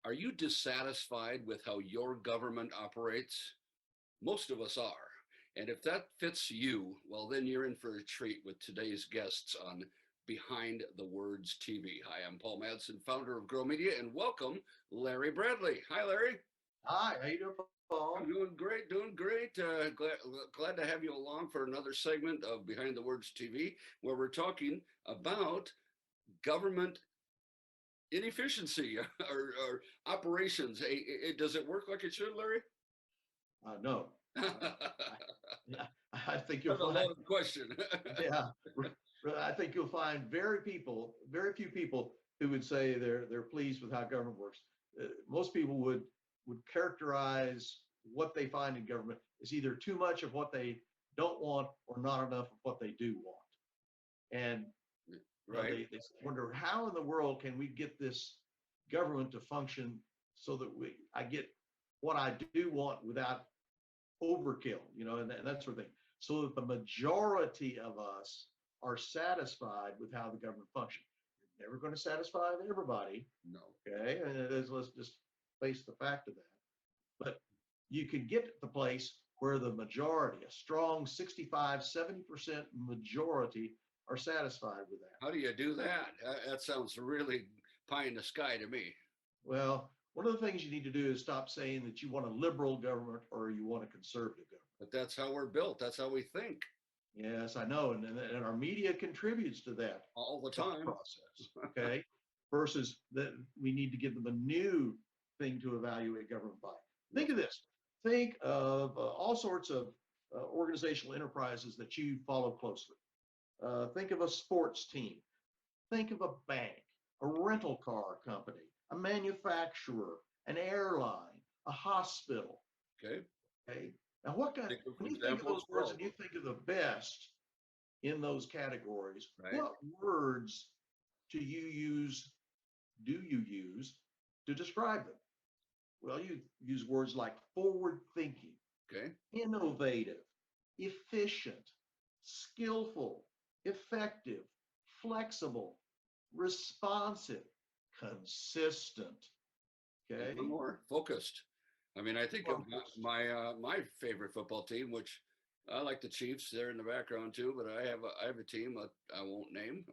Are you dissatisfied with how your government operates? Most of us are. And if that fits you, well, then you're in for a treat with today's guests on Behind the Words TV. Hi, I'm Paul Madsen, founder of Grow Media, and welcome Larry Bradley. Hi, Larry. Hi, how you doing, I'm Paul? doing great, doing great. Glad to have you along for another segment of Behind the Words TV, where we're talking about government inefficiency or operations. Does it work like it should, Larry? No, uh, I think you'll That's a find, loaded question. yeah, I think you'll find very few people who would say they're pleased with how government works. Most people would characterize what they find in government as either too much of what they don't want or not enough of what they do want. And Right. they wonder how in the world can we get this government to function so that I get what I do want without overkill, and that sort of thing, so that the majority of us are satisfied with how the government functions. You're never going to satisfy everybody, No. okay? And let's just face the fact of that. But you can get to the place where the majority, a strong 65, 70% majority, are satisfied with that. How do you do that? That sounds really pie in the sky to me. Well, one of the things you need to do is stop saying that you want a liberal government or you want a conservative government. But that's how we're built. That's how we think Yes, I know. And our media contributes to that all the thought time. process, okay? Versus that we need to give them a new thing to evaluate government by. Think of this. Think of all sorts of organizational enterprises that you follow closely. Think of a sports team. Think of a bank, a rental car company, a manufacturer, an airline, a hospital. Okay. Okay. Now, what kind? Think of When you think of examples those for words all and of you them. think of the best in those categories, Right. what words do you use? Do you use to describe them? Well, you use words like forward thinking, Okay. innovative, efficient, skillful, effective, flexible, responsive, consistent. And one Okay. more, focused. I mean, I think of Focused. my favorite football team, which I like the Chiefs. They're in the background too, but I have a team I won't name.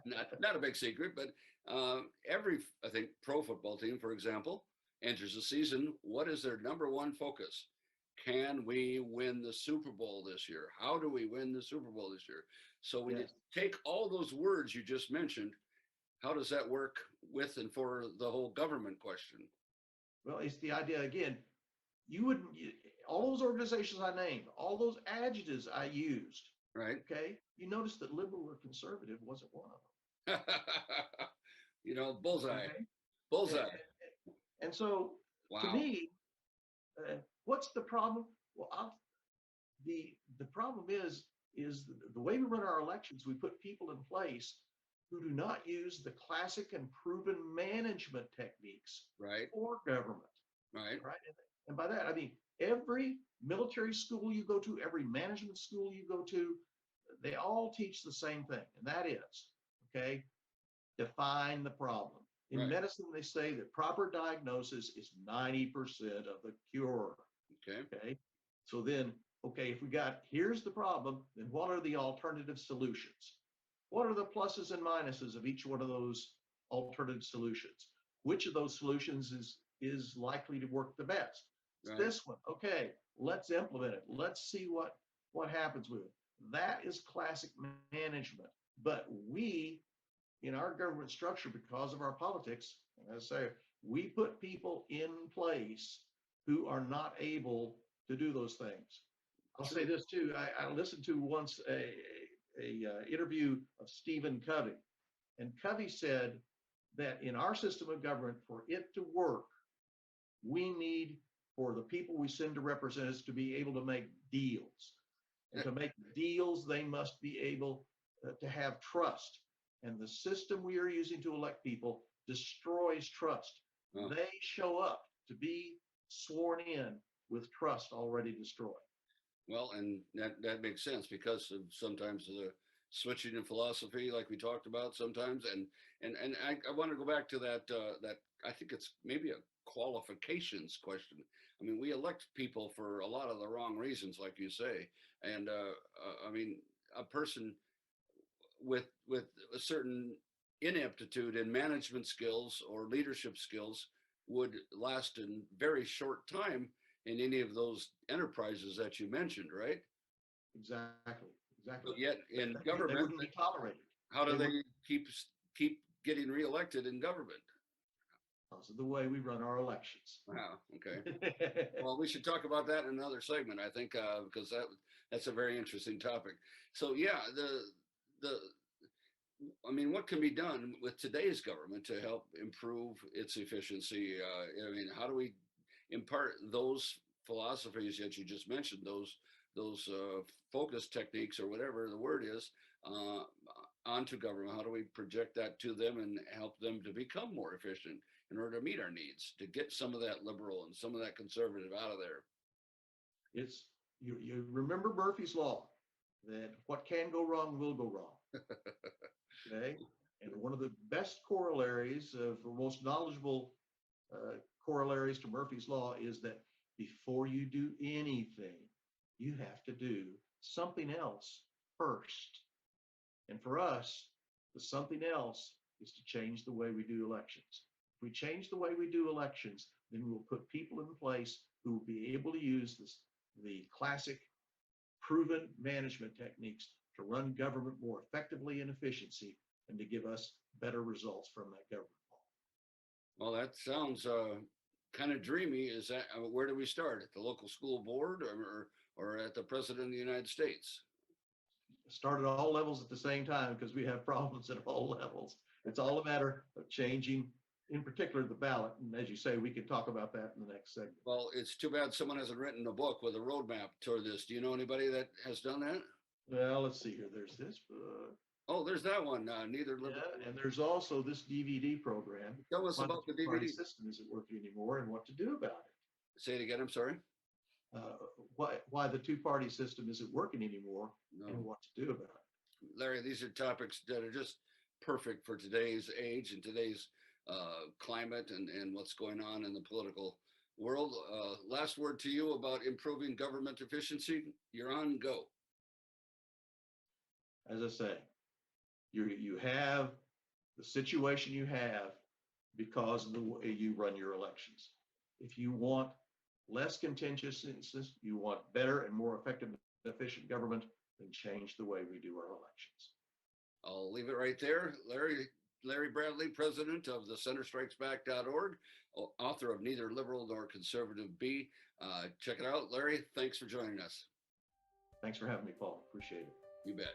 Not a big secret, but every I think pro football team, for example, enters the season. What is their number one focus? Can we win the Super Bowl this year? How do we win the Super Bowl this year? So when you Yes. take all those words you just mentioned, how does that work with and for the whole government question? Well, it's the idea again. You wouldn't, all those organizations I named, all those adjectives I used, Right? okay, you notice that liberal or conservative wasn't one of them. Bullseye, Okay. bullseye. And so to Wow. me, what's the problem? Well, the problem is the way we run our elections, we put people in place who do not use the classic and proven management techniques Right, for government. right, Right? And by that, I mean every military school you go to, every management school you go to, they all teach the same thing, and that is, okay, define the problem. In right. medicine, they say that proper diagnosis is 90% of the cure. Okay. Okay. So then, okay, if we got here's the problem, then what are the alternative solutions? What are the pluses and minuses of each one of those alternative solutions? Which of those solutions is likely to work the best? It's Right. this one. Okay, let's implement it. Let's see what happens with it. That is classic management. But we, in our government structure, because of our politics, as I say, we put people in place who are not able to do those things. I'll say True. this too. I listened to once a interview of Stephen Covey, and Covey said that in our system of government, for it to work, we need for the people we send to represent us to be able to make deals. And to make deals, they must be able to have trust. And the system we are using to elect people destroys trust. Oh, They show up to be sworn in with trust already destroyed. well, and that makes sense because of sometimes the switching in philosophy, like we talked about sometimes, and I want to go back to that I think it's maybe a qualifications question. I mean, we elect people for a lot of the wrong reasons, like you say. And I mean, a person with a certain ineptitude in management skills or leadership skills would last in very short time in any of those enterprises that you mentioned, right? Exactly. Exactly. But yet in They government, wouldn't be tolerated. how do They they would, keep getting reelected in government? because of the way we run our elections. Wow. Okay. Well, we should talk about that in another segment, I think, because that's a very interesting topic. So yeah, the I mean, what can be done with today's government to help improve its efficiency? I mean, how do we impart those philosophies that you just mentioned, those focus techniques or whatever the word is, uh, onto government? How do we project that to them and help them to become more efficient in order to meet our needs, to get some of that liberal and some of that conservative out of there? It's you remember Murphy's Law that what can go wrong will go wrong. Okay. And one of the best corollaries of the most knowledgeable corollaries to Murphy's Law is that before you do anything, you have to do something else first. And for us, the something else is to change the way we do elections. If we change the way we do elections, then we'll put people in place who will be able to use the classic proven management techniques to run government more effectively and efficiency and to give us better results from that government. Well, that sounds kind of dreamy. Is that where do we start? At the local school board or at the president of the United States? Start at all levels at the same time because we have problems at all levels. It's all a matter of changing, in particular, the ballot. And as you say, we can talk about that in the next segment. Well, it's too bad someone hasn't written a book with a roadmap toward this. Do you know anybody that has done that? Well, let's see here. There's this book. Oh, there's that one. Neither liberal. Yeah, and there's also this DVD program. Tell us about the Party DVD. system isn't working anymore and what to do about it. Say it again. I'm sorry. Why the two-party system isn't working anymore and No, what to do about it. Larry, these are topics that are just perfect for today's age and today's climate and what's going on in the political world. Last word to you about improving government efficiency. You're on, go. As I say, you have the situation you have because of the way you run your elections. If you want less contentiousness, you want better and more effective and efficient government, then change the way we do our elections. I'll leave it right there. Larry Bradley, president of the centerstrikesback.org, author of Neither Liberal Nor Conservative Be. Check it out. Larry, thanks for joining us. Thanks for having me, Paul. Appreciate it. You bet.